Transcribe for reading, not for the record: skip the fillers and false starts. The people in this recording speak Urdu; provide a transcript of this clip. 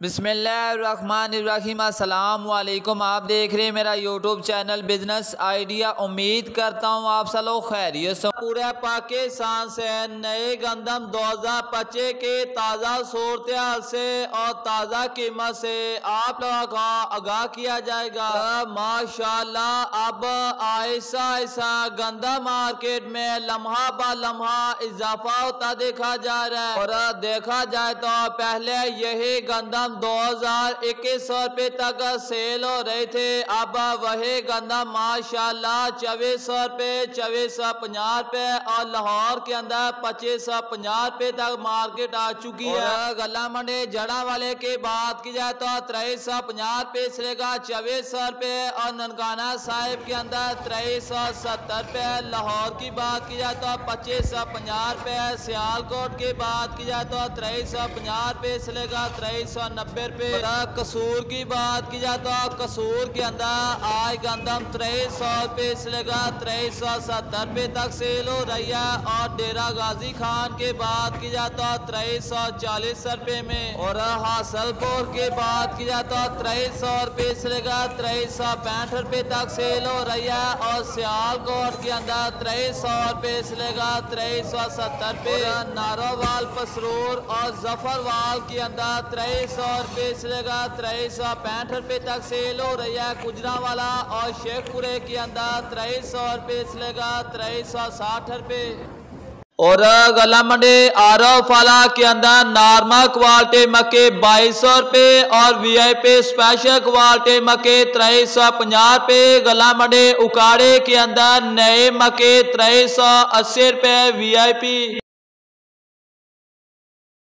بسم اللہ الرحمن الرحیم۔ السلام علیکم، آپ دیکھ رہے ہیں میرا یوٹیوب چینل بزنس آئیڈیا۔ امید کرتا ہوں آپ سب لوگ خیریت سے۔ پورے پاکستان سے نئے گندم 2025 کے تازہ صورتحال سے اور تازہ قیمت سے آپ لوگوں کو آگاہ کیا جائے گا۔ ماشاءاللہ اب آہستہ آہستہ گندم مارکیٹ میں لمحہ با لمحہ اضافہ ہوتا دیکھا جا رہا ہے، اور دیکھا جائے تو پہلے یہی گندم 2100 روپے تک سیل ہو رہے تھے، اب وہی گندم ماشاءاللہ 2400 روپے 2450 روپے اور لاہور کے اندر 2550 روپے تک مارکیٹ آ چکی ہے۔ اور گلا منڈی جڑا والے کی بات کی جائے تو 2350 روپے سے لے کر 2400 روپے، اور ننکانہ صاحب کے اندر 2370 روپے، لاہور کی بات کی جائے تو 2550 روپے، سیالکوٹ کی بات کی جائے تو 2350 روپے سے لے کر 2390 روپے۔ قصور کی بات کی جائے تو قصور کے اندر آج گندم 2300 روپے سے لے کر 2370 روپے تک سیل ہو رہی ہے، اور ڈیرہ غازی خان کی بات کی جائے تو 2340 روپے میں، اور حاصل پور کی بات کی جائے تو 2300 روپے سے لے کر 2365 روپے تک سیل ہو رہی ہے، اور سیالکوٹ کے اندر 2300 روپے سے لے کر 2370 روپے، نارووال پسرور اور ظفروال کے اندر 2300 روپے سے لے کر 2365 روپے تک سیل ہو رہی ہے۔ گجرانوالا اور شیخ پورے کے اندر 2300 روپے سے لے کر 2360 روپے۔ اور گلا منڈی آرو فالا کے اندر نارمل کوالٹی مکے 2200 روپے اور وی آئی پی اسپیشل کوالٹی مکے 2350 روپے۔ گلا منڈی اکاڑے کے اندر نئے مکے 2380 روپے وی آئی پی۔